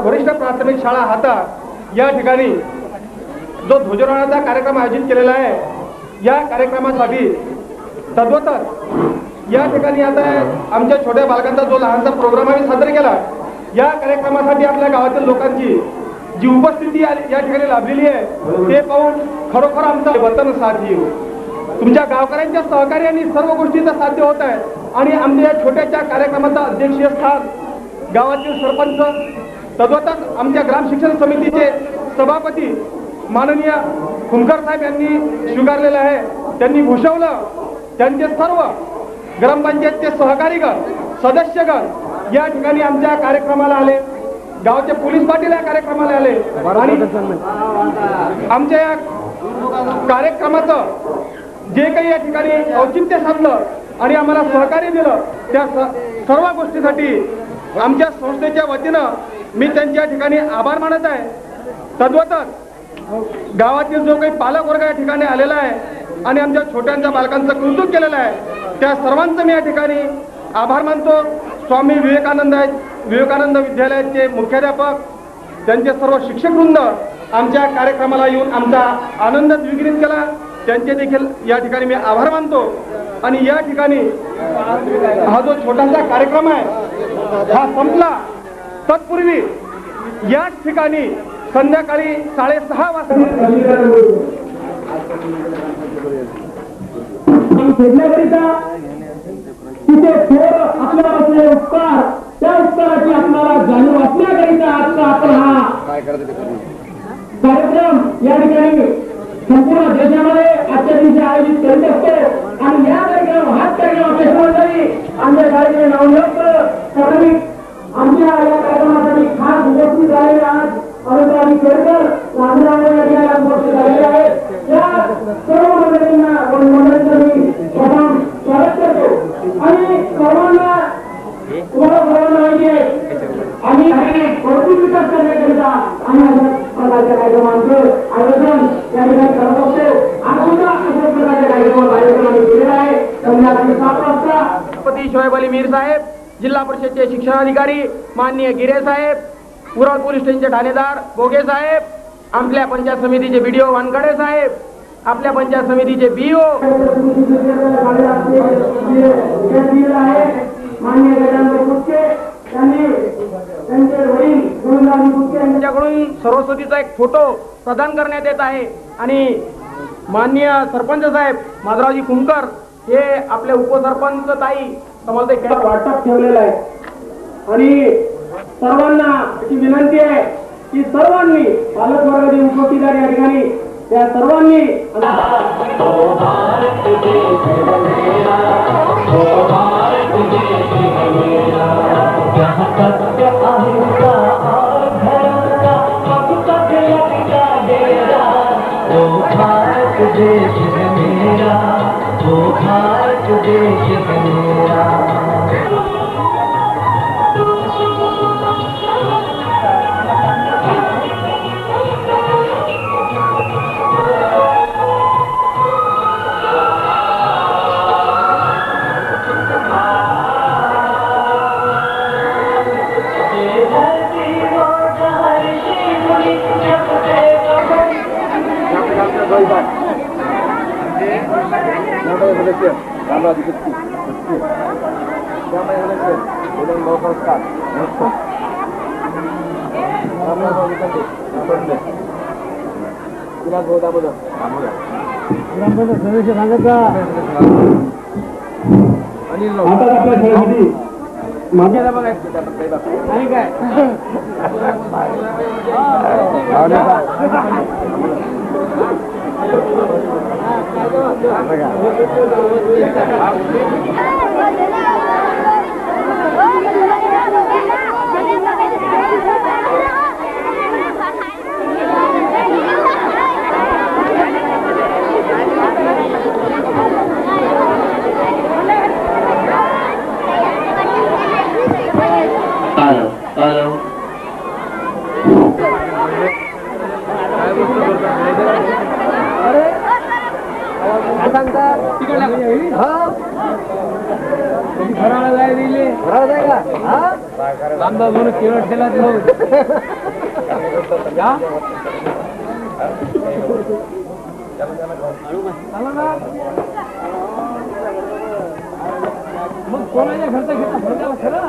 वरिष्ठ प्राथमिक शाळा हाता या ठिकाणी जो ध्वजारोहणाचा कार्यक्रम आयोजित केलेला आहे, या कार्यक्रमासाठी तद्वतच या ठिकाणी आता आमच्या छोट्या बालकांचा जो लहानसा प्रोग्राम आम्ही सादर केला, या कार्यक्रमासाठी आपल्या गावातील लोकांची जी उपस्थिती या ठिकाणी लाभलेली आहे ते पाहून खरोखर आमचा वतन साथी तुमच्या गावकऱ्यांच्या सहकार्याने सर्व गोष्टीचं साध्य होत आहे. आणि आमच्या या छोट्याशा कार्यक्रमाचा अध्यक्षीय स्थान गावातील सरपंच तद्वतच आमच्या ग्राम शिक्षण समितीचे सभापती माननीय खुमकर साहेब यांनी स्वीकारलेलं आहे. त्यांनी भूषवलं. त्यांचे सर्व ग्रामपंचायतचे सहकारीगण सदस्यगण या ठिकाणी आमच्या कार्यक्रमाला आले. गावचे पोलीस पाटील या कार्यक्रमाला आले आणि आमच्या या कार्यक्रमाचं जे काही या ठिकाणी औचित्य साधलं आणि आम्हाला सहकार्य दिलं त्या सर्व गोष्टीसाठी आमच्या संस्थेच्या वतीनं मी त्यांच्या ठिकाणी आभार मानत आहे. तद्वतच गावातील जो काही पालक वर्ग या ठिकाणी आलेला आहे आणि आमच्या छोट्यांच्या बालकांचं कौतुक केलेलं आहे त्या सर्वांचं मी या ठिकाणी आभार मानतो. स्वामी विवेकानंद विद्यालयाचे मुख्याध्यापक त्यांचे सर्व शिक्षकवृंद आमच्या कार्यक्रमाला येऊन आमचा आनंद द्विगुणित केला, त्यांचे देखील या ठिकाणी मी आभार मानतो. आणि या ठिकाणी हा जो छोटासा कार्यक्रम आहे हा संपला तत्पूर्वी याच ठिकाणी संध्याकाळी 6:30 वाजता तिथे आपल्याला असलेले उपकार त्या उपकाराची आपल्याला जाणीव असण्याकरिता आजचा आपण हा कार्यक्रम या ठिकाणी संपूर्ण देशामध्ये आजच्या दिवशी आयोजित करीत असतो. आणि या कार्यक्रम हाच कार्यक्रम अपेक्षा मंडळी आमच्या कार्यक्रम नावलौक आमच्या या कार्यक्रमासाठी खास उपस्थित झालेले आज अरुणाली केळकर रामराव या ठिकाणी उपस्थित झालेले आहेत. या सर्व मंडळींना मी प्रथम स्वागत करतो. आणि सर्वांना तुम्हाला सर्वांना माहिती आहे आम्ही भरपूर विकास करण्याकरिता आम्ही अशा प्रकारच्या कार्यक्रमांचं आयोजन या ठिकाणी करत असतो. आज सुद्धा अशा प्रकारच्या कार्यक्रमाचं आयोजन आम्ही केलेलं आहे. संध्याकाळी 7 वाजता छत्रपती शोएब अली मीर साहेब, जिल्हा परिषदचे शिक्षणाधिकारी माननीय गिरे साहेब, उराळ पोलीस स्टेशनचे ठाणेदार बोगे साहेब, आपल्या पंचायत समितीचे बीडीओ वानकडे साहेब, आपल्या पंचायत समितीचे बीओ मान्य गजानन कुटके त्यांनी त्यांचे वडील गुरुदास कुटके यांच्याकडून सरस्वतीचा एक फोटो प्रदान करण्यात येत आहे. आणि माननीय सरपंच साहेब माधवरावजी खुमकर हे आपले उपसरपंच ताई तुम्हाला वाटप ठेवलेला आहे. आणि सर्वांना अशी विनंती आहे की सर्वांनी पालकवर्गातील उपस्थित या ठिकाणी त्या सर्वांनी घराला जाय दिले रामदास केवळ ठेला मग कोणाच्या घरचा घेतला खरं